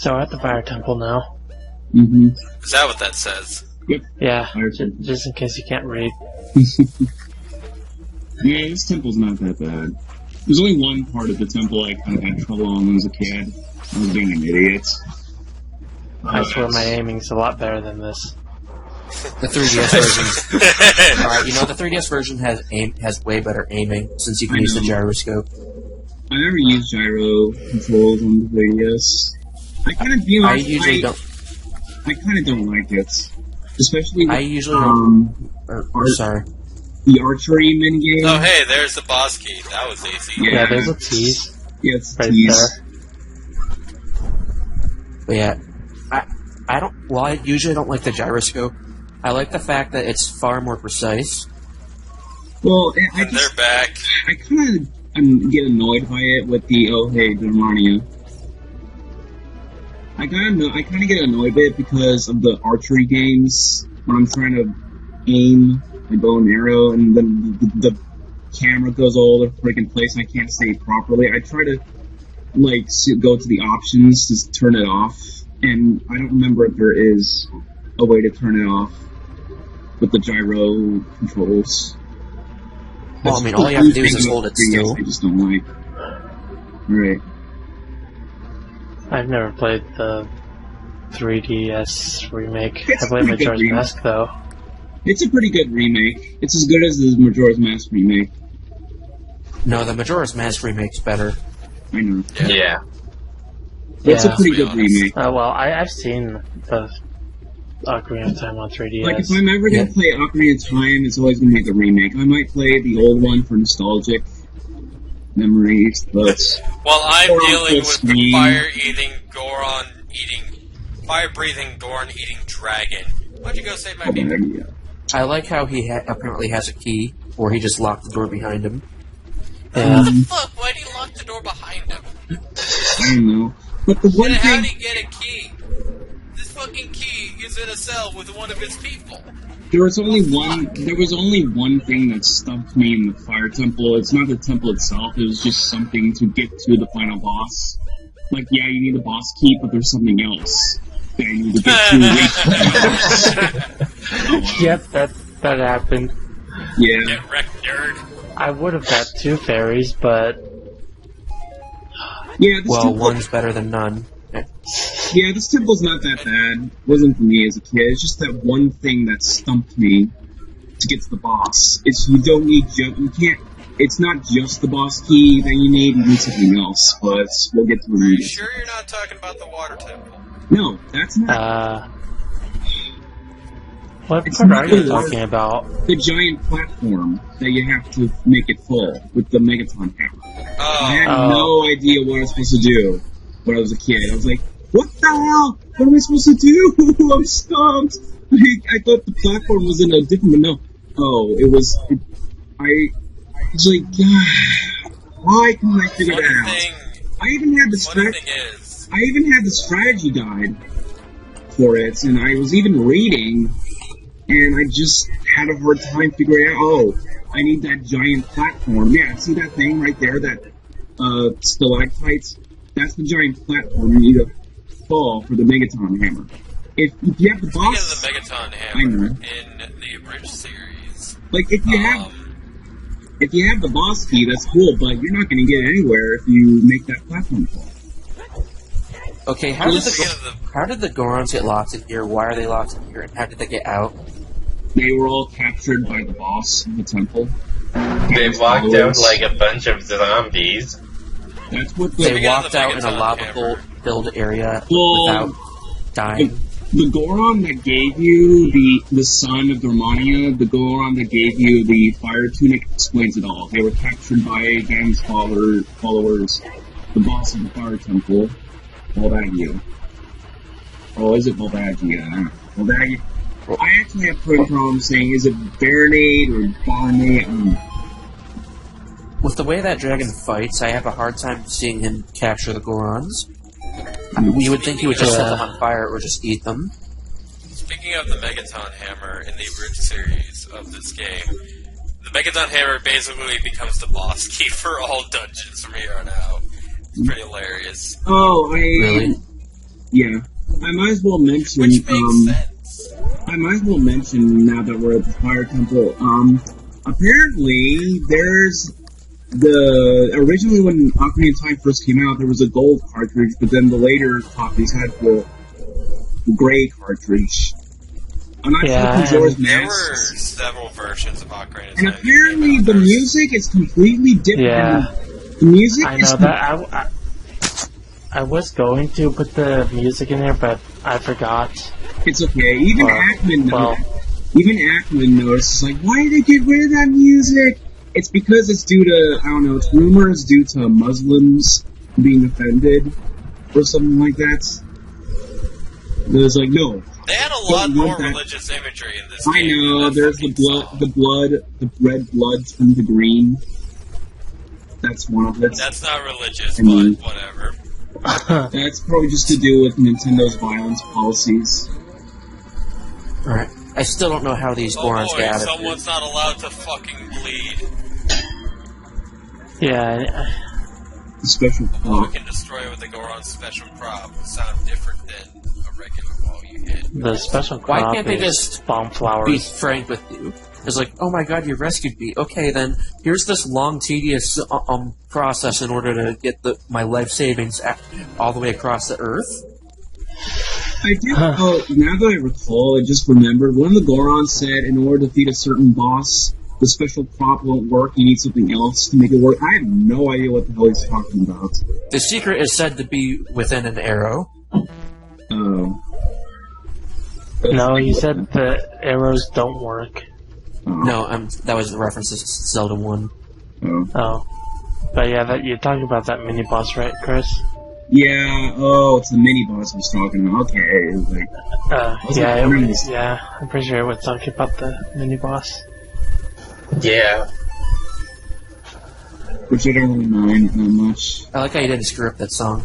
So we're at the Fire Temple now. Mm-hmm. Is that what that says? Yep. Yeah, Fire Temple. just in case you can't read. Yeah, this temple's not that bad. There's only one part of the temple I kind of had trouble on when I was a kid. I was being an idiot. I swear my aiming's a lot better than this. The 3DS version. Alright, the 3DS version has way better aiming since you can use the gyroscope. I never used gyro controls on the 3DS. I kind of feel like I kind of don't like it, especially. I usually sorry. The archery minigame. Oh, hey, there's the boss key. That was easy. Yeah, there's a tease. Yeah, it's a right tease. there. But yeah, I usually don't like the gyroscope. I like the fact that it's far more precise. Well, They're back. I kind of get annoyed by it with the Germania. I kind of get annoyed by it because of the archery games when I'm trying to aim my bow and arrow, and then the camera goes all over the freaking place, and I can't stay properly. I try to go to the options to turn it off, and I don't remember if there is a way to turn it off with the gyro controls. Well, I mean, all you have to do is just hold it still. I just don't like. Right. I've never played the 3DS remake. It's I played pretty good Majora's remake. Mask, though. It's a pretty good remake. It's as good as the Majora's Mask remake. No, the Majora's Mask remake's better. I know. Yeah. It's Yeah. a pretty To be good honest. remake. Well, I've seen the Ocarina of Time on 3DS. Like, if I'm ever gonna play Ocarina of Time, it's always gonna be the remake. I might play the old one for nostalgic memories, but Well, I'm Goron dealing with the Queen. fire-breathing Goron-eating dragon. Why don't you go save my oh, people? yeah. I like how he apparently has a key, or he just locked the door behind him. Yeah. Fuck, why'd he lock the door behind him? I don't know. But the one And how'd thing, he get a key? This fucking key is in a cell with one of his people. there was only one thing that stumped me in the Fire Temple. It's not the temple itself, it was just something to get to the final boss. Like, yeah, you need the boss key, but there's something else that I need to get to reach the boss. Yep, that happened. Yeah. Get wrecked, nerd. I would have got 2 fairies, but Yeah, this Well, temple, one's better than none. yeah, this temple's not that bad. It wasn't for me as a kid. It's just that one thing that stumped me to get to the boss. It's you don't need you can't. It's not just the boss key that you need something else. But we'll get to it. Are you sure you're not talking about the water temple? No, that's not what It's part not are you the talking about? the giant platform that you have to make it full with the Megaton hammer. I had Oh, no idea what I was supposed to do when I was a kid. I was like, what the hell? What am I supposed to do? I'm stumped. I thought the platform was in a different, but no. Oh, it was, I was like, God, why couldn't I figure that out? I even had the funny thing is, I even had the strategy guide for it, and I was even reading, and I just had a hard time figuring out, oh, I need that giant platform. Yeah, see that thing right there, that stalactite? That's the giant platform you need to fall for the Megaton hammer. If you have the speaking boss... of the Megaton I hammer know. in the abridged series, Like, if you have the boss key, that's cool, but you're not going to get anywhere if you make that platform fall. Okay, how did speaking of the Gorons get locked in here? Why are they locked in here? And how did they get out? They were all captured by the boss of the temple. They walked out like a bunch of zombies. That's what the... They Speaking of walked the out in a Megaton lava-filled area Well, without dying. The Goron that gave you the son of Dormania, the Goron that gave you the fire tunic explains it all. They were captured by Gang's followers, the boss of the fire temple, Volvagia. Oh, is it Volvagia? Volvagia. I actually have problems saying, is it Baronade or Barnade? With the way that dragon fights, I have a hard time seeing him capture the Gorons. You would think he would just set them on fire or just eat them. Speaking of the Megaton hammer in the abridged series of this game, the Megaton hammer basically becomes the boss key for all dungeons from here on out. It's pretty hilarious. Oh, Really? Yeah. I might as well mention, Which makes sense. I might as well mention, now that we're at the Fire Temple, apparently there's originally when Ocarina of Time first came out, there was a gold cartridge, but then the later copies had the gray cartridge. I'm not sure if Majora's there Mask. were several versions of Ocarina of And Time. apparently the music is completely different. Yeah. The music I know that. I was going to put the music in there, but I forgot. It's okay. Even Ackman knows. Well, Even Ackman notices, like, why did they get rid of that music? It's because it's due to, I don't know, it's rumors due to Muslims being offended or something like that. There's like, no. They had a lot more religious imagery in this I game. know, there's the red blood turned to green. That's one of it. That's not religious, I mean, but whatever. That's probably just to do with Nintendo's violence policies. Alright. I still don't know how these Gorons boy, get out of here. someone's not allowed to fucking bleed. yeah. The special We prop. can destroy it with the Goron's special prop. Sound different than a regular ball you hit. The special Why crop can't they is just bomb be flowers. frank with you? It's like, oh my god, you rescued me. Okay, then here's this long, tedious process in order to get my life savings all the way across the Earth. I did. Oh, now that I recall, I just remembered one of the Gorons said, in order to defeat a certain boss, the special prop won't work. You need something else to make it work. I have no idea what the hell he's talking about. The secret is said to be within an arrow. Oh. No, you said the arrows don't work. No, that was a reference to Zelda 1. Oh. But yeah, you're talking about that mini boss, right, Chris? Yeah, it's the mini boss I was talking about. Okay. I'm pretty sure it was talking about the mini boss. Yeah. Which I don't really mind that much. I like how you didn't screw up that song.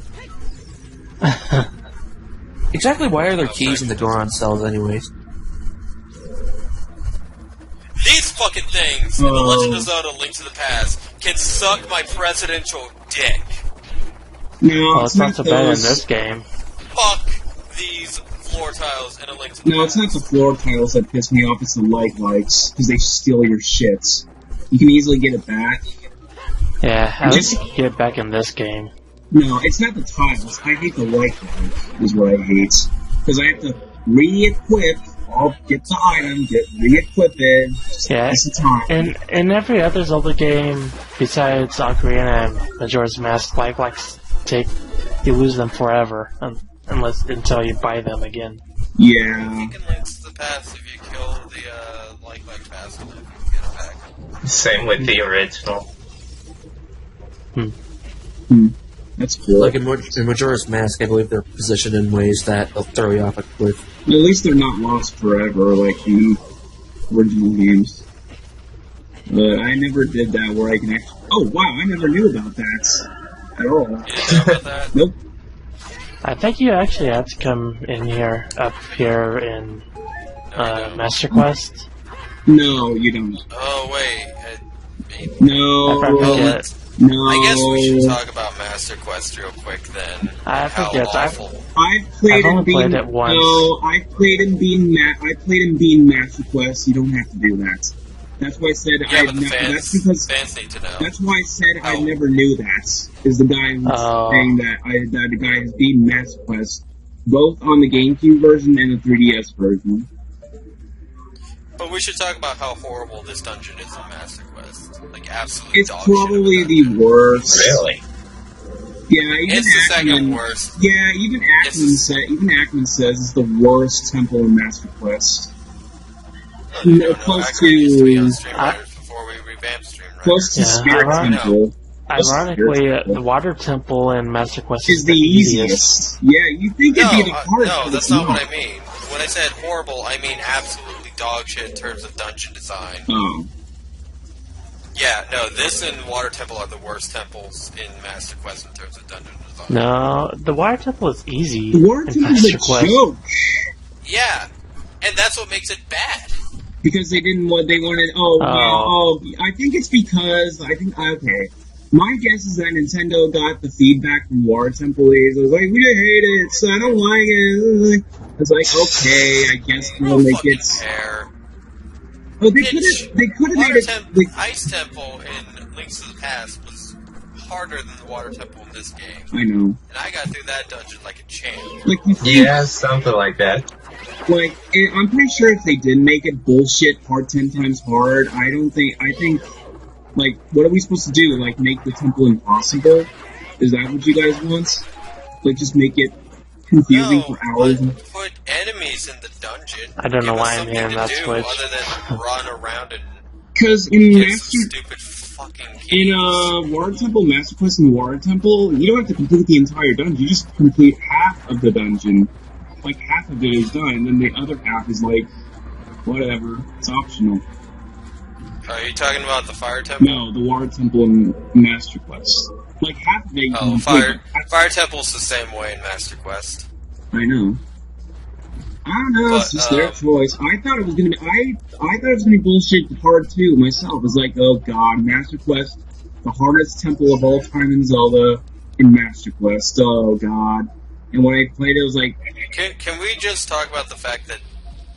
Exactly why are there keys in the Goron cells anyways? These fucking things in The Legend of Zelda Link to the Past can suck my presidential dick. No, Well, it's not so bad in this game. Fuck these floor tiles in A Link to the No, it's not the floor tiles that piss me off, it's the lights, because they steal your shit. You can easily get it back. Yeah, at least you can get it back in this game. No, it's not the tiles. I hate the light is what I hate. Because I have to re-equip, I'll get the item, re-equip it, Yeah, it's the time. in every other Zelda game besides Ocarina and Majora's Mask, you lose them forever until you buy them again. Yeah. You can Link to the Past if you kill the like past and you can get it back. Same with the original. That's cool. Like in Majora's Mask, I believe they're positioned in ways that they'll throw you off a cliff. At least they're not lost forever, like in original games. But I never did that where I can actually... Oh, wow, I never knew about that at all. You didn't know about that? Nope. I think you actually have to come up here in Master Quest. No, you don't. Oh, wait. No. I forget. No. I guess we should talk about Master Quest real quick then. I forget. Awful. I've played I've only in being, played it once. No, I played in being Master Quest. You don't have to do that. That's why I said Yeah, but the fans need to know. That's why I said I never knew that. Is the guy who's saying that the guy is being Master Quest, both on the GameCube version and the 3DS version. But we should talk about how horrible this dungeon is in Master Quest. Like, absolutely It's dog shit. probably the worst. Really? Yeah, even It's the second Ackman, worst. Yeah, even Ackman says it's the worst temple in Master Quest. Close Actually, used to be on to Stream Riders before we revamped Stream Riders. close to Yeah, Spirit ironic- Temple. Ironically, the Water Temple in Master Quest Is the easiest. Yeah, you think it'd be the hardest. No, but that's it's not what I mean. When I said horrible, I mean absolutely dog shit in terms of dungeon design. Oh. Yeah, no, this and Water Temple are the worst temples in Master Quest in terms of dungeon design. No, the Water Temple is easy The Water in Temple is Master a Quest. joke. Yeah, and that's what makes it bad. Because they didn't want, they wanted, I think it's because, okay. My guess is that Nintendo got the feedback from Water Temple Leads. It was like, we hate it, so I don't like it. It's like, okay, I guess we'll make it. Care. Oh, they could have made it. Ice Temple in Links to the Past was harder than the Water Temple in this game. I know. And I got through that dungeon like a champ. Like, Yeah, something like that. Like, I'm pretty sure if they did make it bullshit hard 10 times hard, I think, like, what are we supposed to do? Like, make the temple impossible? Is that what you guys want? Like, just make it confusing for hours? Put enemies in the dungeon. I don't know Give us why I'm something hearing to that do switch. Other than run around and Because in get Master... some stupid fucking keys. In Water Temple, Master Quest, and Water Temple, you don't have to complete the entire dungeon. You just complete half of the dungeon. Like, half of it is done, and then the other half is like, whatever. It's optional. Are you talking about the Fire Temple? No, the Water Temple and Master Quest. Like, half of it... Oh, Fire Temple's the same way in Master Quest. I know. I don't know, it's just their choice. I thought it was gonna be... I thought it was gonna be bullshit hard too, myself. It's like, oh god, Master Quest, the hardest temple of all time in Zelda, in Master Quest. Oh god. And when I played it, it was like... Can we just talk about the fact that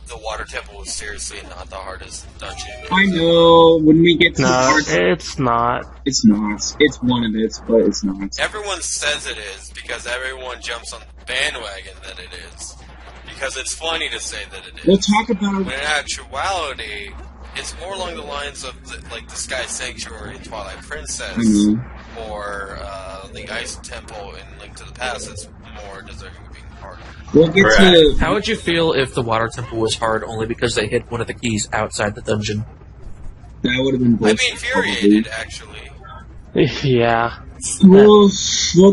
the Water Temple is seriously not the hardest dungeon? I know, when we get to the No, hard... it's not. It's not. It's one of it, but it's not. Everyone says it is, because everyone jumps on the bandwagon that it is. Because it's funny to say that it is. We'll talk about... When in actuality, it's more along the lines of the Sky Sanctuary in Twilight Princess, or the Ice Temple in Link to the Past. It's more deserving of being harder. We'll get to... How would you feel if the Water Temple was hard only because they hid one of the keys outside the dungeon? That would have been bullshit. I'd be infuriated, actually. Yeah. We'll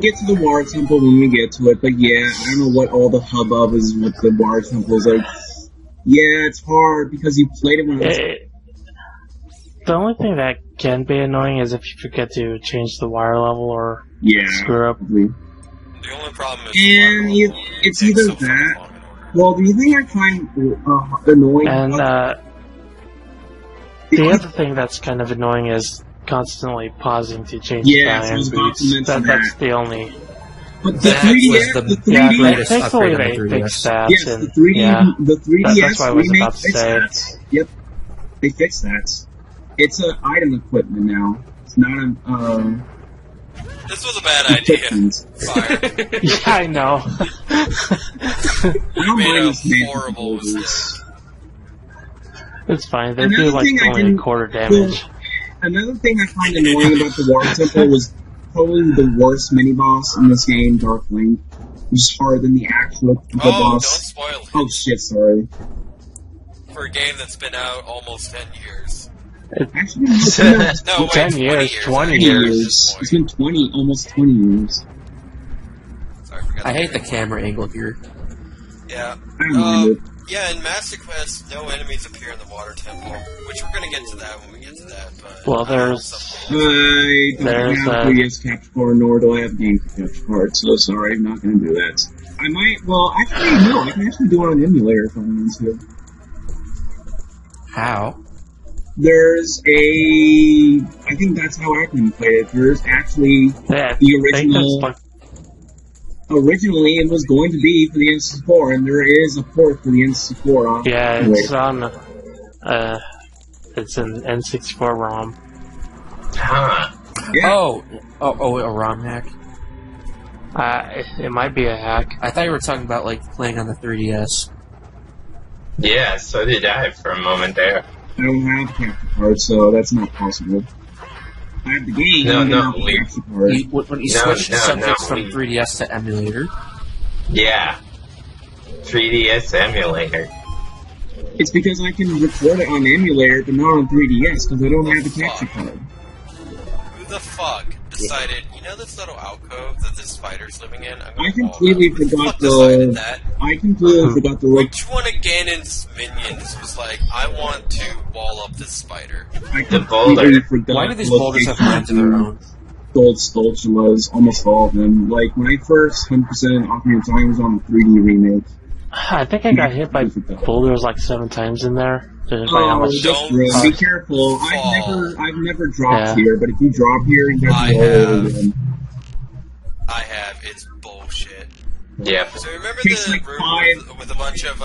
get to the Water Temple when we get to it, but yeah, I don't know what all the hubbub is with the Water Temple. It's like, yeah, it's hard because you played it when it was... The only thing that can be annoying is if you forget to change the wire level or screw up. Probably. The only problem is It's either that... Well, the thing I find annoying... And the other thing that's kind of annoying is constantly pausing to change the diamond boots. That's the only... But the 3DS... greatest thankfully upgrade they on the 3DS. fixed that. Yes, and, the 3DS that's what I was remake about to fixed say. that. Yep, they fixed that. It's an item equipment now. It's not a, This was a bad idea. Fire. Yeah, I know. I don't made mind a this man horrible proposals. It's fine. They Another do like thing I only didn't- quarter damage. Another thing I find annoying about the Water Temple was probably the worst mini-boss in this game, Dark Link, which is harder than the actual temple Oh, don't boss. spoil it. Oh shit, sorry. For a game that's been out almost 10 years. Actually, it's been No, wait, 10 20 years, years. 20 20 years. years. It's been 20, almost 20 years. Sorry, I forgot I hate the camera angle here. Yeah. I don't mind it. Yeah, in Master Quest, no enemies appear in the Water Temple, which we're gonna get to that when we get to that. But Well, there's- I don't There's have a 3DS capture card, nor do I have a GameCube capture card, so sorry, I'm not going to do that. I might, well, actually, no, I can actually do it on an emulator if I want to. How? There's a, I think that's how I can play it. There's actually Yeah, the I think original, that's originally it was going to be for the N64, and there is a port for the N64 on yeah, emulator. it's on. It's an N64 ROM. Huh. Yeah. Oh, a ROM hack? It might be a hack. I thought you were talking about, like, playing on the 3DS. Yeah, so did I for a moment there. I don't have a capture card, so that's not possible. I have the game, No, and no, not the we- capture card. When you No, switch no, subjects no, from we- 3DS to emulator, Yeah. 3DS emulator. It's because I can record it on the emulator, but not on 3DS, because I don't have the capture card. who the fuck decided, you know this little alcove that this spider's living in? I'm gonna I completely wall it up. Who the forgot fuck decided the... that? I completely forgot the... Which one of Ganon's minions was like, I want to wall up this spider? I The completely boulder. forgot why do these the boulders have location minds of their own? Gold Stultulas, almost all of them. Like, when I first 100% Ocarina of Time was on the 3D remake. I think I got hit by boulders like 7 times in there. Judging by how much. This room. Be careful. I've never dropped here, but if you drop here, you have to go over again. I have. It's bullshit. Yeah. So remember the like room with a bunch of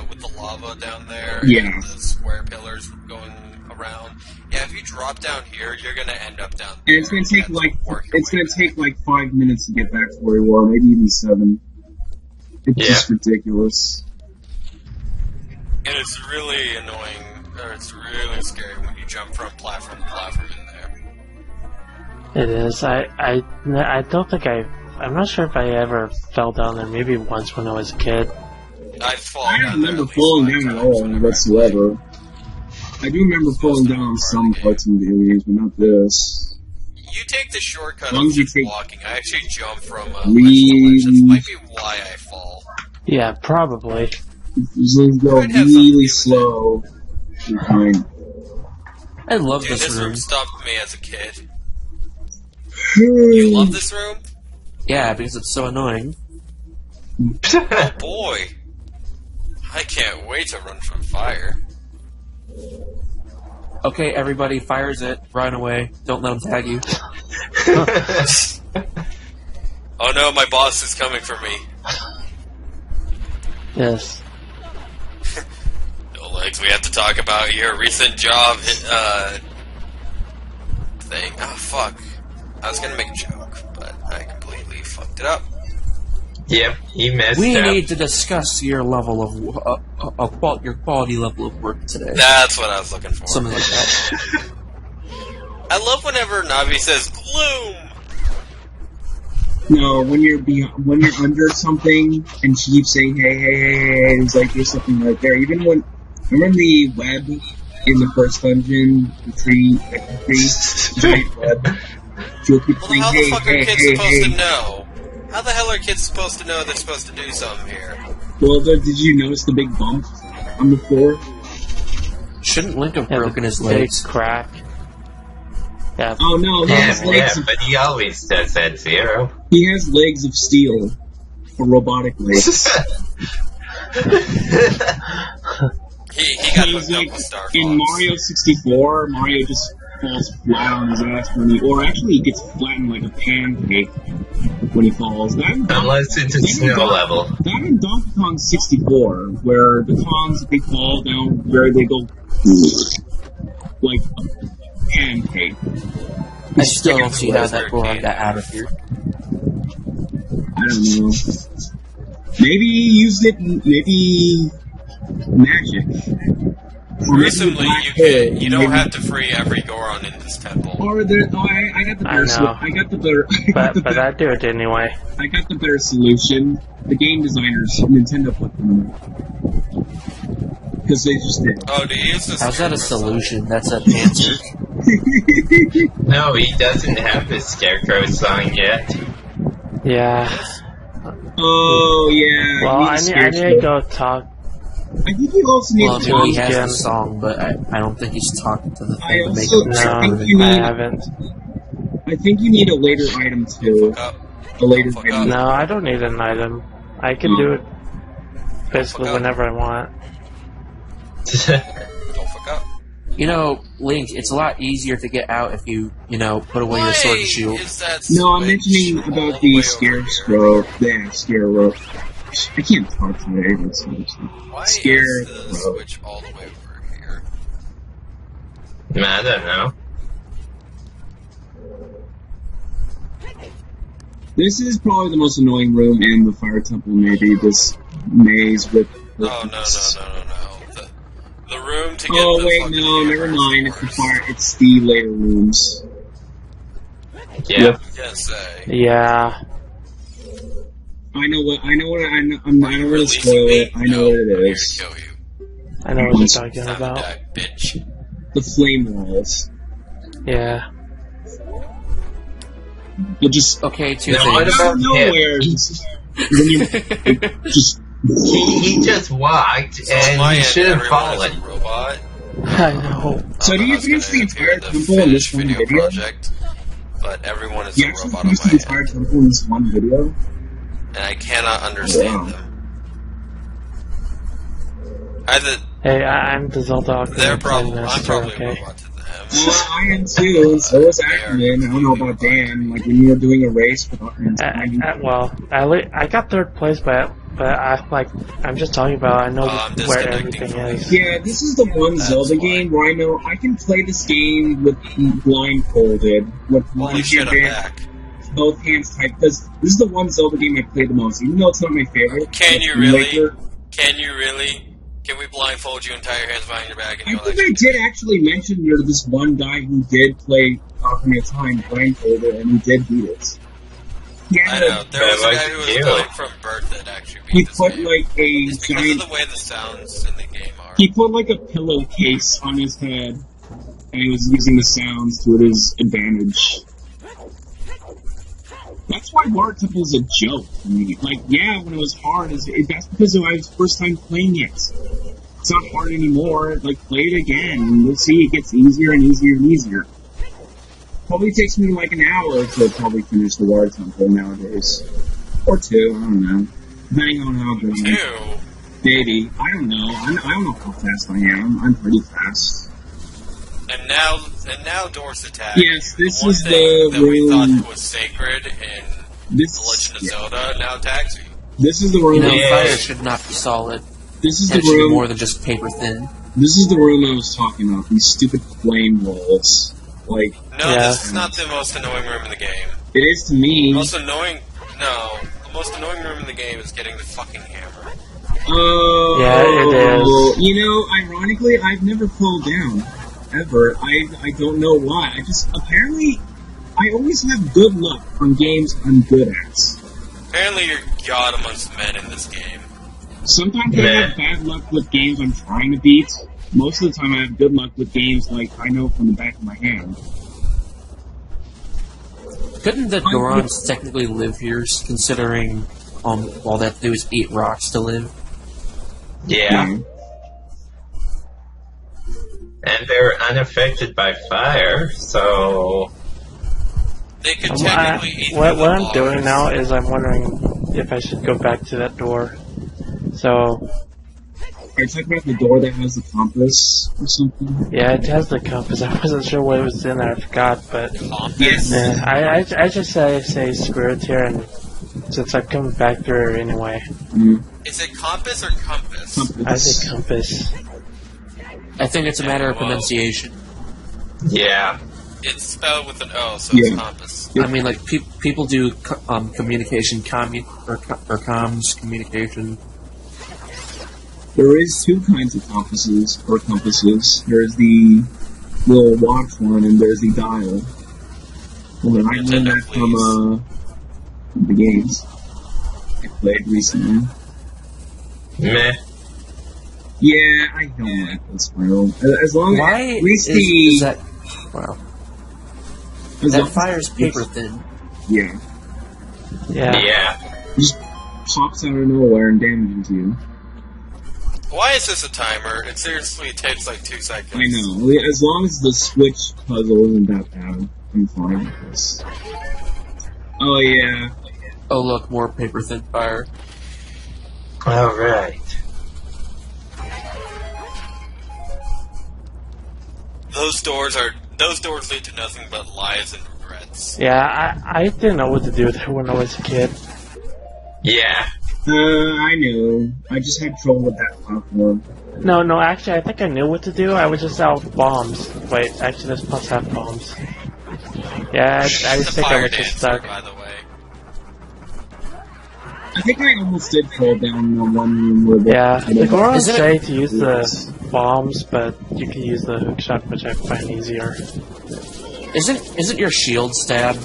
with the lava down there? Yeah. And the square pillars going around. Yeah, if you drop down here, you're gonna end up down there. And it's gonna take like 5 minutes to get back to where you are, maybe even 7. It's just ridiculous. And it's really annoying, or it's really scary when you jump from platform to platform in there. It is. I don't think I'm not sure if I ever fell down there. Maybe once when I was a kid. I don't remember falling down at all whatsoever. I do remember falling down on some parts of the video games, but not this. You take the shortcut Long of as you just take- walking. I actually jump from ledge to ledge. That might be why I fall. Yeah, probably. Just go really slow. You're fine. I love Dude, this room. room stopped me as a kid. You love this room? Yeah, because it's so annoying. Oh boy. I can't wait to run from fire. Okay, everybody, fires it. Run away. Don't let them tag you. Oh no, my boss is coming for me. Yes. No legs, we have to talk about your recent job thing. Oh fuck. I was gonna make a joke, but I completely fucked it up. Yep, he messed We up. need to discuss your level of your quality level of work today. That's what I was looking for. Something like that. I love whenever Navi says gloom. No, when you're under something and she keeps saying hey, it's like there's something right there. Even when remember the web in the first dungeon, the tree, giant web. She'll keep Well, saying how the fuck are kids supposed to hey. know? How the hell are kids supposed to know they're supposed to do something here? Well, did you notice the big bump on the floor? Shouldn't Link have Yeah, broken his big legs? crack. Yeah. Oh no, he has Yeah, legs. Of, but he always does at 0. he has legs of steel, or robotic legs. He got He's hooked like up with Star Fox. in Mario 64. Mario just falls flat on his ass or actually he gets flattened like a pancake when he falls. Unless it's a snow level. That in Donkey Kong 64, where the Kongs they fall down, where they go like a pancake. I still don't see how that Goron got out of here. I don't know. Maybe he used it. Maybe magic. Or maybe the Gruesomely, black you hole. can. You don't have to free every Goron in this temple. Or there. Oh, I got the better. I got the better. But I'd do it anyway. I got the better solution. The game designers, Nintendo, put them because they just did. Oh, do you use this? How's that a solution? That's an answer. No, he doesn't have the Scarecrow song yet. Yeah. Oh yeah. Well, I need to go talk. I think you also need Well, to I mean, he talk. has again. the song, but I don't think he's talking to the I thing to make also- it I No, think you I need- haven't. I think you need a later item too. Fuck up. A later Fuck item. No, I don't need an item. I can do it basically Fuck up. whenever I want. Don't fuck up. You know, Link, it's a lot easier to get out if you put away your sword and shield. Is that No, I'm switch mentioning all about the the way Scarecrow. Yeah, Scarecrow. I can't talk today. That's seriously. Why Scarecrow. is the switch all the way over here? I don't know. This is probably the most annoying room in the Fire Temple. Maybe this maze with. Oh no. The room to get Oh the wait, fucking no, hammer never is mind. the It's the worst. fire. It's the later rooms. Yeah. Yep. I was gonna say. Yeah. I know what. I don't want to Releasing spoil me? it. I know what I'm it here is. to kill you. I know what you're talking Time to about. die, bitch. The flame walls. Yeah. It just Okay, two Now, what things. about out of nowhere. Just, when you just. He just walked, So on my and he end, should have everyone is fallen. a robot. I know. So do you I was finish the gonna entire appear temple in this finished one video video? project, but everyone is You a actually robot on finished the my entire end, temple in this one video? and I cannot understand Wow. them. Either Hey, I'm the Zelda They're Ocarina probably, I'm master, probably okay? robot to them. I am too, and so is Ackerman. I don't know about Dan. Like, when you were doing a race with Ocarina I got third place, but I'm just talking about I know I'm where disconnecting everything from is. Yeah, this is the one That's Zelda why. game where I know I can play this game with blindfolded, with one Holy shit, I'm hand, back. both hands tight. Because this is the one Zelda game I play the most, even though it's not my favorite. Can like you Wind really? Waker. Can you really? Can we blindfold you and tie your hands behind your back and I you'll think actually I did actually mention there's this one guy who did play Ocarina of Time blindfolded, and he did beat it. Yeah, I know. There was a Like guy who was you. playing from birth that actually he beat this put game. like a It's because giant. of the way the sounds in the game are. He put like a pillowcase on his head, and he was using the sounds to his advantage. That's why Water Temple is a joke to me. Like, yeah, when it was hard, that's because it was first time playing it. It's not hard anymore. Like, play it again, and you'll see it gets easier and easier and easier. Probably takes me like an hour to probably finish the Water Temple nowadays. Or two, I don't know. Depending on how good I am. Two. Maybe. I don't know. I don't know how fast I am. I'm pretty fast. And now Doors attack. Yes, this the one is thing the that we room. thought was sacred in The Legend of Yeah. Zelda now attacks you. This is the room. You know, Yeah. fire should not be solid. This is And the it should be room. more than just paper thin. This is the room I was talking about. These stupid flame walls. Like, No, Yeah. this is not the most annoying room in the game. it is to me. The most annoying room in the game is getting the fucking hammer. Oh, Yeah, it is. You know, ironically, I've never fallen down. Ever. I don't know why. Apparently, I always have good luck on games I'm good at. Apparently you're God amongst men in this game. Sometimes I have bad luck with games I'm trying to beat. Most of the time I have good luck with games like I know from the back of my hand. Couldn't the Gorons technically live here, considering all they have to do is eat rocks to live? Yeah. And they're unaffected by fire, so... They could technically eat What the I'm bars. doing now is I'm wondering if I should go back to that door. So, Are you talking about the door that has the compass or something? yeah, it has the compass. I wasn't sure what was in there. I forgot, but Compass? I just say screw it here, and since I'm coming back through anyway, Is it compass or compass? I say compass. I think it's a matter of pronunciation. Yeah. It's spelled with an O, so Yeah. it's compass. I mean, like, people do communication, comms, communication. There is two kinds of compasses. There's the little watch one, and there's the dial. Well, I learned Nintendo, that from the games I played recently. Meh. Yeah, I don't like this world. As long Why as at least is that? Wow, as that long as- fire's paper thin. Yeah, Yeah. Yeah. just pops out of nowhere and damages you. Why is this a timer? It seriously takes like 2 seconds. I know. As long as the switch puzzle isn't that bad, I'm fine with this. Oh yeah. Oh look, more paper thin fire. Alright. Those doors lead to nothing but lies and regrets. Yeah, I didn't know what to do with it when I was a kid. Yeah. I know. I just had trouble with that platform. No, actually, I think I knew what to do. I was just out of bombs. Wait, actually, this plus have bombs. Yeah, I just The think I fire was just dancer, stuck. by the way. I think I almost did fall down in the one room where Yeah, the Gorons Isn't it- say to use the bombs, but you can use the hook shot, which I find easier. Isn't your shield stab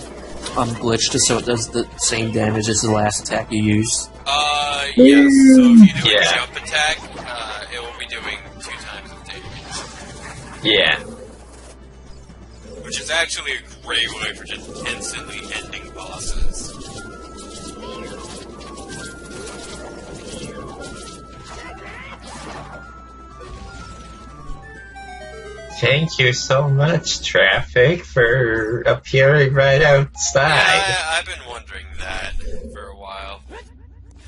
glitched so it does the same damage as the last attack you used? Yes, so if you do Yeah. a jump attack, it will be doing 2 times the damage. Yeah. Which is actually a great way for just instantly ending bosses. Thank you so much, Traffic, for appearing right outside. Yeah, I've been wondering that for a while.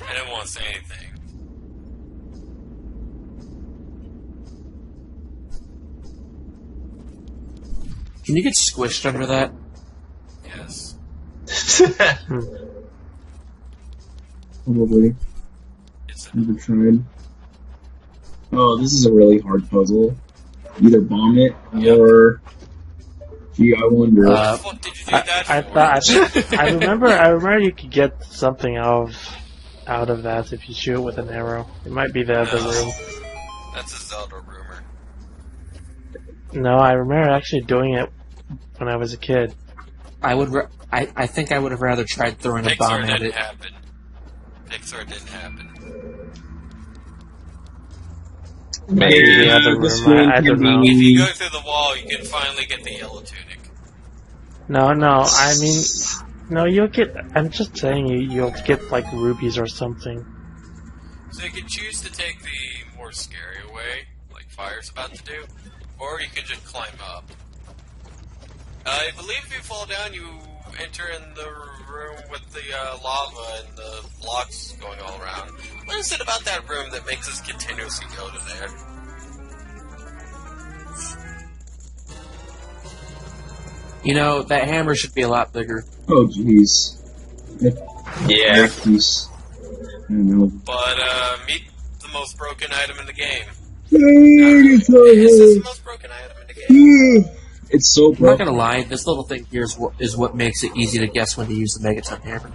I didn't want to say anything. Can you get squished under that? Yes. Probably. Never tried. Oh, this is a really hard puzzle. Either bomb it or... Gee, I wonder. What the fuck did you do that for? I remember you could get something out of that if you shoot with an arrow. It might be the other room. That's a Zelda rumor. No, I remember actually doing it when I was a kid. I think I would have rather tried throwing a bomb at it. Pixar didn't happen. Maybe the other room. I don't know. If you go through the wall, you can finally get the yellow tunic. No. I mean, no. You'll get. I'm just saying you'll get like rubies or something. So you can choose to take the more scary way, like Fire's about to do, or you can just climb up. I believe if you fall down, you enter in the room with the lava and the blocks going all around. What is it about that room that makes us continuously go to there? You know, that hammer should be a lot bigger. Oh, jeez. Yeah. I don't know. But, meet the most broken item in the game. It's so Is this the most broken item in the game? It's so I'm not broken. gonna lie, this little thing here is what makes it easy to guess when to use the Megaton hammer.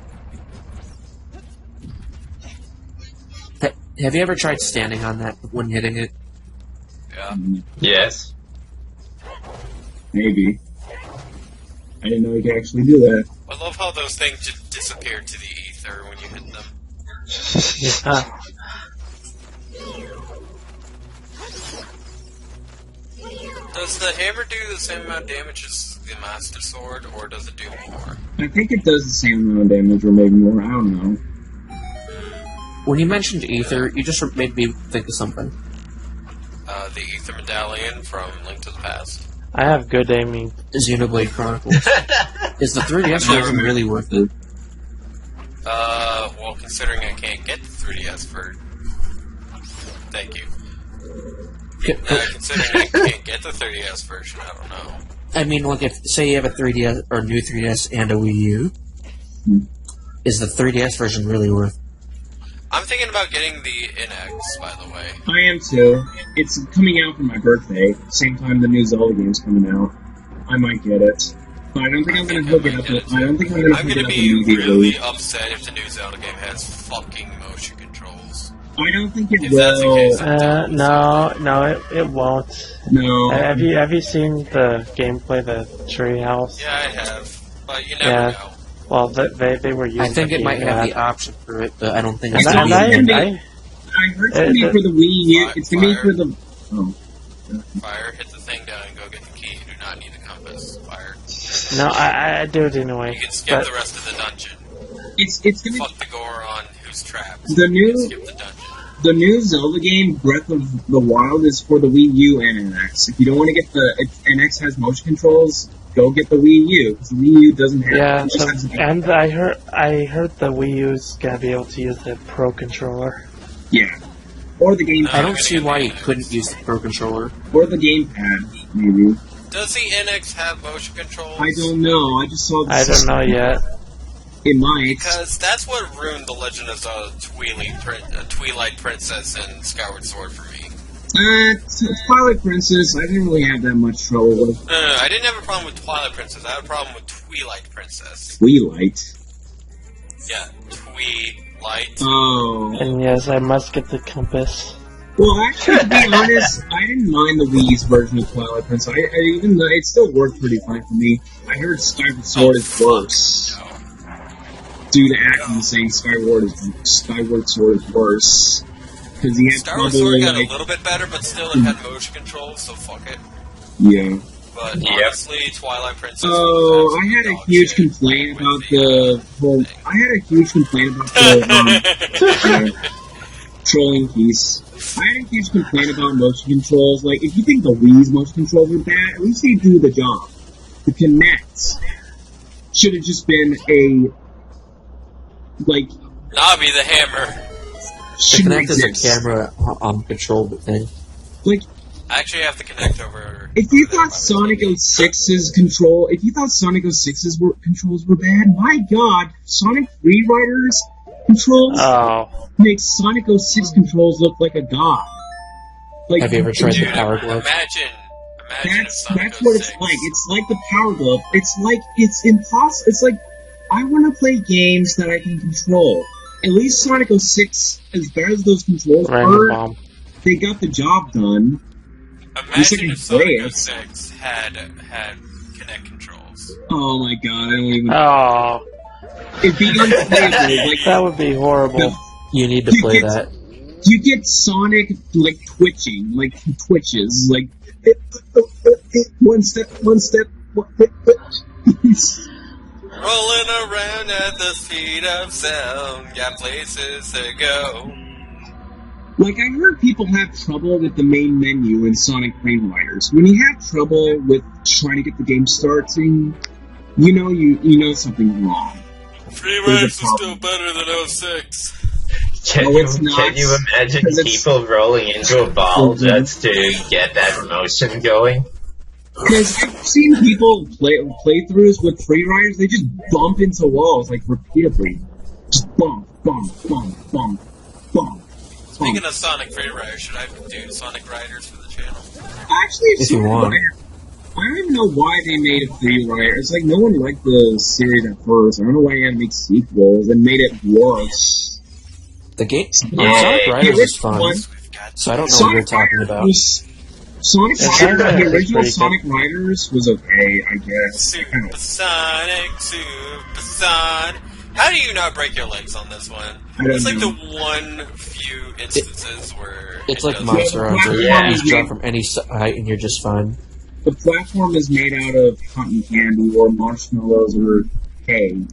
Have you ever tried standing on that when hitting it? Yeah. Yes. Maybe. I didn't know you could actually do that. I love how those things just disappear to the ether when you hit them. Yeah. Does the hammer do the same amount of damage as the Master Sword, or does it do more? I think it does the same amount of damage or maybe more. I don't know. When you mentioned ether, you just made me think of something. The Ether Medallion from Link to the Past. I have good aiming. Xenoblade Chronicles. Is the 3DS version really worth it? Well, considering I can't get the 3DS for... Thank you. Considering I can't get the 3DS version, I don't know. I mean, like, if, say you have a 3DS, or new 3DS and a Wii U, is the 3DS version really worth it? I'm thinking about getting the NX, by the way. I am too. It's coming out for my birthday. Same time the new Zelda game's coming out. I might get it. But I don't think I'm going to hook it up. I don't think I'm going to hook it up immediately. I'm going to be really upset if the new Zelda game has fucking motion controls. I don't think it If will. that's the case, I'm No, it won't. No. Have you seen the gameplay, the treehouse? Yeah, I have. But you never know. Well, they were using. I think the it might have that. the option for it, but I don't think it's And going to I- be and in I- I heard it's going to be for the Wii U. It's going to be for the... Oh. Fire, hit the thing down and go get the key. You do not need a compass. Fire. No, I do it anyway. You can skip but- the rest of the dungeon. It's going to... Fuck the Goron who's trapped. The You new... can skip the dungeon. The new Zelda game, Breath of the Wild, is for the Wii U and NX. If you don't want to get if NX has motion controls, go get the Wii U, because the Wii U doesn't have Yeah, it. It just has and I heard the Wii U's gonna be able to use the Pro controller. yeah. Or the game I don't see why you couldn't use the Pro Controller. or the gamepad, maybe. Does the NX have motion controls? I don't know. I just saw I don't know yet. It might. Because that's what ruined the Legend of Zelda Twilight Princess and Skyward Sword for me. It's Twilight Princess. I didn't really have that much trouble with No, I didn't have a problem with Twilight Princess. I had a problem with Twilight Princess. Twilight. Yeah, Twilight. Oh. And yes, I must get the compass. Well, actually, to be honest, I didn't mind the Wii's version of Twilight Princess. Even though it still worked pretty fine for me. I heard Skyward Sword is worse. No. Due to acting saying Skyward Sword is worse. Because he had Skyward trouble, Sword got like, a little bit better, but still it had motion controls, so fuck it. yeah. But Yep. honestly, Twilight Princess. Oh, I had a huge complaint about the whole. I had a huge complaint about the trolling piece. I had a huge complaint about motion controls. Like, if you think the Wii's motion controls were bad, at least they do the job. The Kinect should have just been a like. Navi the hammer. The shouldn't Kinect is exist. a camera controlled thing. Like, I actually have to connect over. If you thought Sonic 06's control, if you thought Sonic 06's controls were bad, my God, Sonic Free Riders controls makes Sonic 06 controls look like a god. Like, have you ever tried the Power Glove? Imagine that's what it's like. It's like the Power Glove. It's like it's impossible. It's like I want to play games that I can control. At least Sonic 06, as bad as those controls are, they got the job done. Imagine if Sonic 06 had Kinect controls. Oh my God! I don't even. Oh, it'd be unplayable. Like that would be horrible. You need to play that. You get Sonic like twitching, like he twitches, like one step. Rolling around at the speed of sound, got places to go. Like, I heard people have trouble with the main menu in Sonic Free Riders. When you have trouble with trying to get the game starting, you know something's wrong. Free Riders is still better than 06. Can you imagine people rolling into a ball just to get that motion going? Because I've seen people playthroughs with Free Riders, they just bump into walls, like, repeatedly. Just bump, bump, bump, bump, bump. Speaking of Sonic Free Riders, should I do Sonic Riders for the channel? Actually, if you want. I don't even know why they made a Free Rider. It's like no one liked the series at first. I don't know why you had to make sequels and made it worse. The game, Sonic Riders is fun, so I don't know what you're talking about. Sonic Riders, the original Sonic Riders was okay, I guess. Supersonic. How do you not break your legs on this one? It's like the one few instances where it's like Monster Hunter. You just jump from any height and you're just fine. The platform is made out of cotton candy or marshmallows or hay.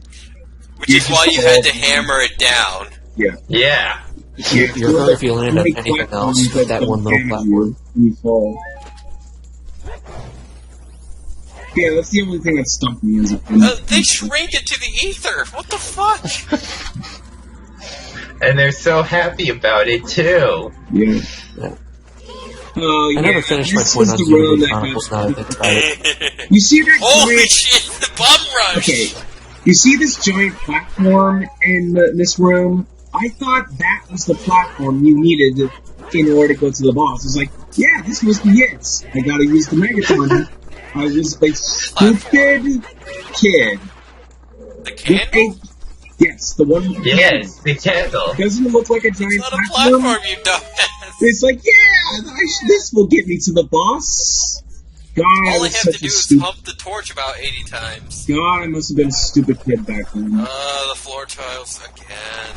Which is why you had to hammer it down. Yeah. You're hurt if you land on anything else but that one little platform. You fall. Yeah, that's the only thing that stumped me as a they shrink it to the ether! What the fuck? And they're so happy about it, too. Yeah. I never finished my point on Xenoblade Chronicles now that I think about it. You see that holy shit, the bum rush! Okay, you see this giant platform in this room? I thought that was the platform you needed in order to go to the boss. It's like, yeah, this must be it. I gotta use the Megaton. I was a stupid kid. The candle? Yes, the one with the Yes, the candle. Doesn't it look like a giant platform? It's not a platform, you dumbass. It's like, yeah, this will get me to the boss. God, all I have to do is pump the torch about 80 times. God, I must have been a stupid kid back then. The floor tiles again.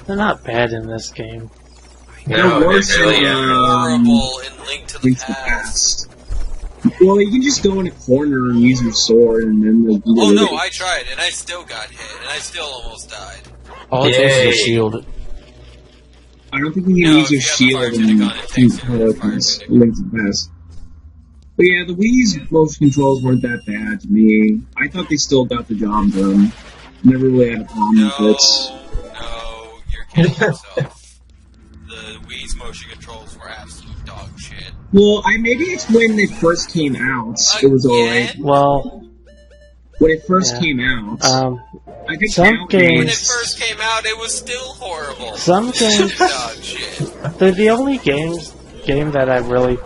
They're not bad in this game. No, they're really horrible in Link to the Past. Well, you can just go in a corner and use your sword, and then... Oh no, I tried, and I still got hit, and I still almost died. All it takes is a shield. I don't think you can use your shield in Link to the Past. But yeah, the Wii's motion controls weren't that bad to me. I thought they still got the job done. Never really had a problem with it. No, you're kidding yourself. The Wii's motion controls were absolute dog shit. Well, maybe it's when they first came out, it was alright. Well, when it first came out, I think some games... When it first came out, it was still horrible. Some games... dog shit. The only game that I really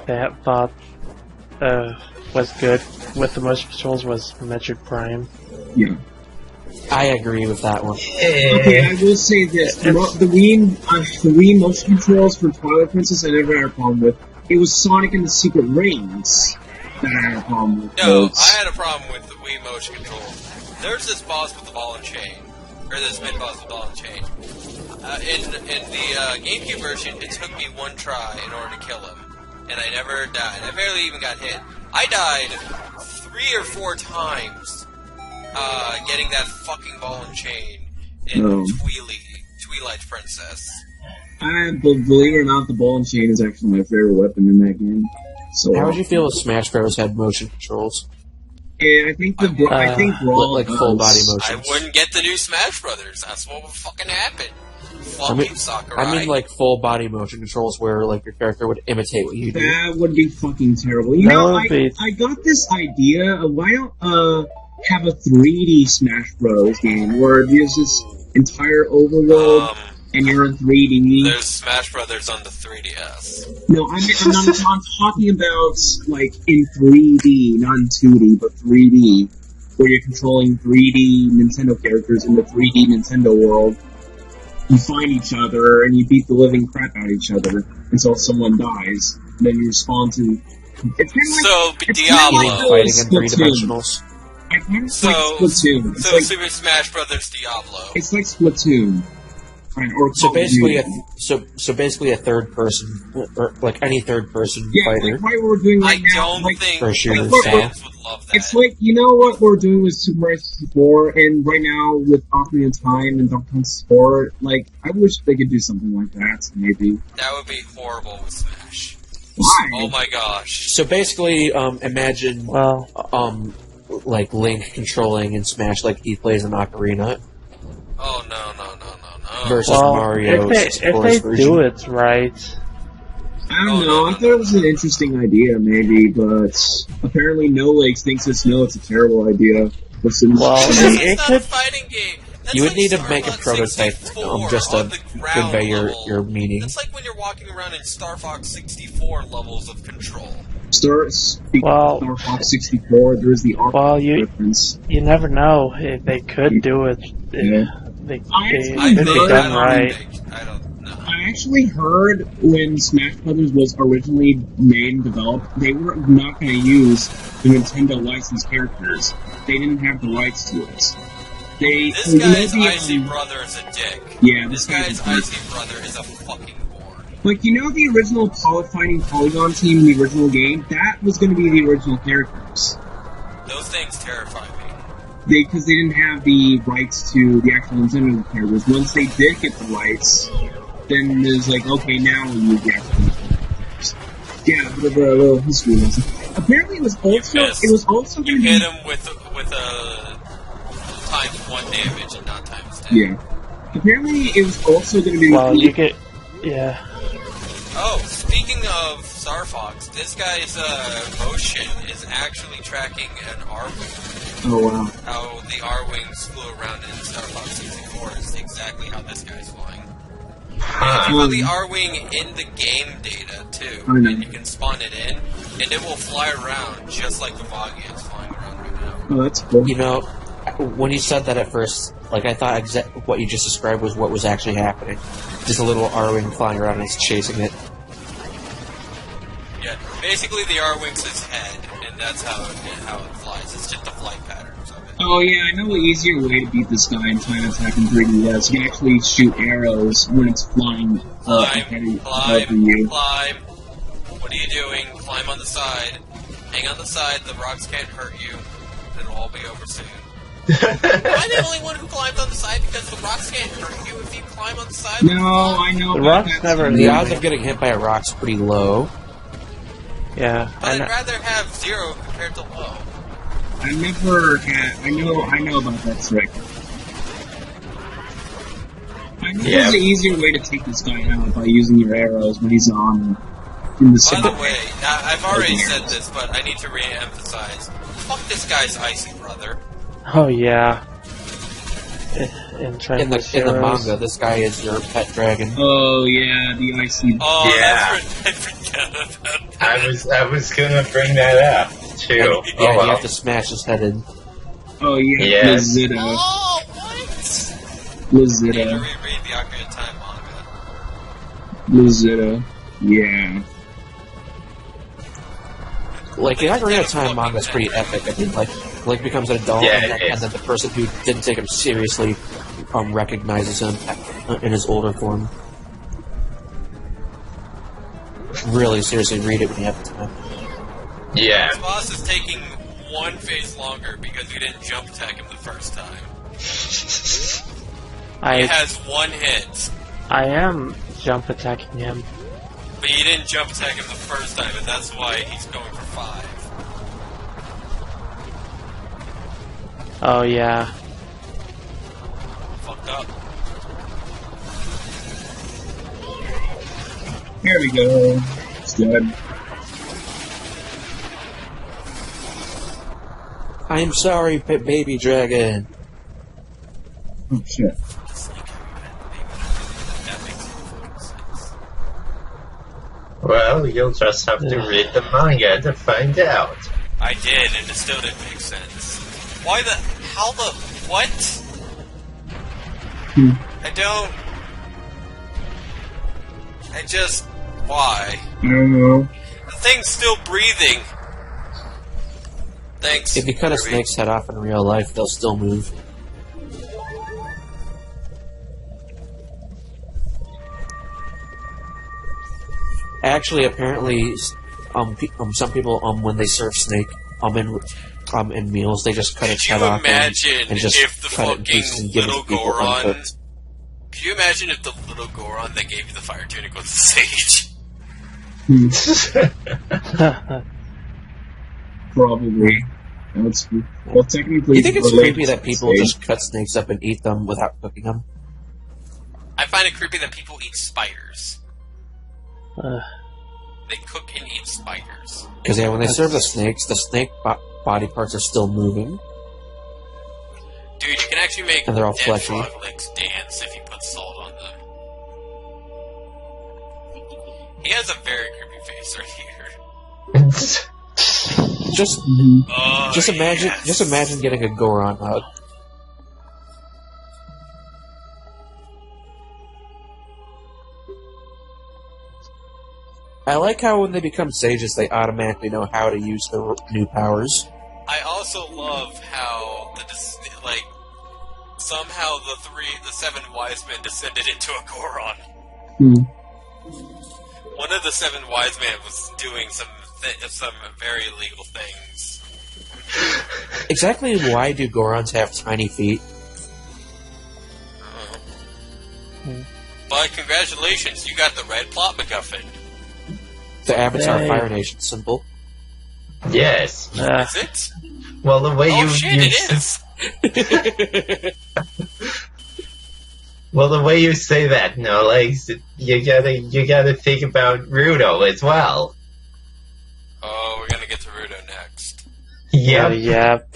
thought was good with the motion controls was Metroid Prime. Yeah. I agree with that one. Okay, I will say this. The Wii motion controls for Twilight Princess I never had a problem with. It was Sonic and the Secret Rings that I had a problem with. No, I had a problem with the Wii motion control. There's this boss with the ball and chain. Or this mid-boss with the ball and chain. In the GameCube version, it took me one try in order to kill him. And I never died. I barely even got hit. I died 3 or 4 times getting that fucking ball and chain in Twilight Princess. Believe it or not, the ball and chain is actually my favorite weapon in that game. So, how would you feel if Smash Bros. Had motion controls? Yeah, I think Brawl like full body motion. I wouldn't get the new Smash Brothers. That's what would fucking happen. Fucking Sakurai. I mean, like, full body motion controls where, like, your character would imitate what you do. That would be fucking terrible. You know, I got this idea of why don't, have a 3D Smash Bros. Game where there's this entire overworld and you're in 3D. There's Smash Brothers on the 3DS. No, I'm talking about, like, in 3D, not in 2D, but 3D, where you're controlling 3D Nintendo characters in the 3D Nintendo world. You find each other and you beat the living crap out of each other until someone dies. And then you respawn to. It's kind of like Diablo fighting in 3 dimensionals. So Splatoon. So like, Super Smash Brothers Diablo. It's like Splatoon. Or so basically, a third person, or like any third person fighter. Like what we're doing right now. I don't think shooter fans would love that. It's like, you know what we're doing with Super Mario 64, and right now with Ocarina of Time and Donkey Kong Sport, like, I wish they could do something like that, maybe. That would be horrible with Smash. Why? Oh my gosh. So basically, imagine, like Link controlling in Smash like he plays in Ocarina. Oh no. Versus Mario. If they do it right. I don't know. I thought it was an interesting idea, maybe, but apparently No Legs thinks it's a terrible idea. It's not a fighting game. That's you would like need to make a prototype just to convey your meaning. It's like when you're walking around in Star Fox 64 levels of control. Star Fox 64, there's the reference. You never know if they could do it. They could be done right. I don't know. I actually heard when Smash Brothers was originally made and developed, they were not going to use the Nintendo licensed characters. They didn't have the rights to it. This guy's icy brother is a dick. Yeah, this guy's icy brother is a fucking whore. Like, you know the original fighting Polygon team in the original game? That was going to be the original characters. Those things terrify me. Because they didn't have the rights to the actual Nintendo characters. Once they did get the rights, then it's like, okay, now we use the actual characters. Yeah, a little history lesson. Apparently, it was also you hit him with a ×1 damage and not ×10. Yeah. Apparently, it was also going to be. Well, you get. Yeah. Oh, speaking of Star Fox, this guy's motion is actually tracking an R-Wing. Oh, wow. How the R-Wings flew around in Star Fox 64 is exactly how this guy's flying. You put the R-Wing in the game data, too, and you can spawn it in, and it will fly around just like the Volvagia is flying around right now. Oh, that's cool. You know, when you said that at first, like, I thought what you just described was what was actually happening. Just a little R-Wing flying around and it's chasing it. Yeah, basically the R-Wing's his head, and that's how it flies. It's just the flight patterns of it. Oh yeah, I know an easier way to beat this guy in Time Attack in 3DS. You can actually shoot arrows when it's flying above you. Climb. What are you doing? Climb on the side. Hang on the side. The rocks can't hurt you. It'll all be over soon. Am I the only one who climbed on the side because the rocks can't hurt you if you climb on the side? No, I know. The rocks never. The odds of getting hit by a rock's pretty low. Yeah. But I'd rather have 0 compared to low. I never had. I know about that trick. I know there's an easier way to take this guy out by using your arrows when he's on in the center. By the way, I've already said this, but I need to re-emphasize. Fuck this guy's icy brother. Oh yeah. In the manga, this guy is your pet dragon. Oh yeah, the icy. Oh yeah. I forgot about that. I was gonna bring that up too. Yeah, you have to smash his head in. Oh yeah, yes. Lizetta. Oh what? Lizetta. I need to reread the Ocarina of Time manga. Lizetta. Yeah. Like, the Ocarina of Time manga is pretty epic. I mean, like, Link becomes an adult, and then the person who didn't take him seriously recognizes him in his older form. Really seriously read it when you have the time. Yeah. This boss is taking 1 phase longer because you didn't jump attack him the first time. He has 1 hit. I am jump attacking him. But you didn't jump attack him the first time, and that's why he's going for 5. Oh yeah. Fucked up. Here we go. It's dead. I'm sorry, baby dragon. Oh shit. Well, you'll just have to read the manga to find out. I did, and it still didn't make sense. Why the... How the... What? I don't... I just... Why? I don't know. The thing's still breathing. Thanks. If you cut a Kirby. snake's head off in real life, they'll still move. Actually, apparently, some people, when they serve snake, in meals, they just cut its head off and just if the cut it in pieces and give it to people uncooked. Could you imagine if the little Goron that gave you the fire tunic was a sage? Probably. That's well, technically. You think it's creepy that people just cut snakes up and eat them without cooking them? I find it creepy that people eat spiders. They cook and eat spiders. Because when they serve the snake body parts are still moving. Dude, you can actually make and they're all dead fleshy. frog legs dance if you put salt on them. He has a very creepy face right here. Just imagine getting a Goron hug. I like how when they become sages, they automatically know how to use their new powers. I also love how somehow the 7 wise men descended into a Goron. One of the 7 wise men was doing some very illegal things. Exactly why do Gorons have tiny feet? But congratulations, you got the red plot MacGuffin. The Avatar Fire Nation symbol. Yes. Is it? Well, the way it is. Well, the way you say that, no legs, you gotta think about Rudo as well. Oh, we're gonna get to Rudo next. Yep.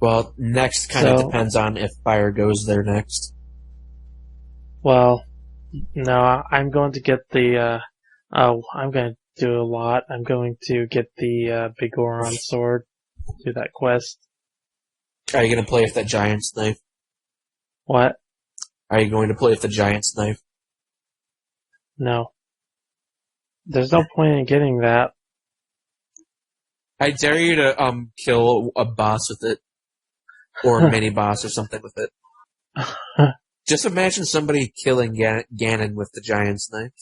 Well, next kind of depends on if Fire goes there next. Well, no, I'm going to get the, I'm going to do a lot. I'm going to get the Big Goron sword, do that quest. Are you going to play with that giant's knife? What? Are you going to play with the giant's knife? No. There's no point in getting that. I dare you to kill a boss with it. Or a mini-boss or something with it. Just imagine somebody killing Ganon with the giant's knife.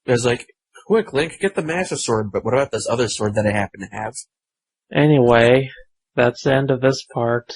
It's like, quick, Link, get the Master Sword, but what about this other sword that I happen to have? Anyway, that's the end of this part.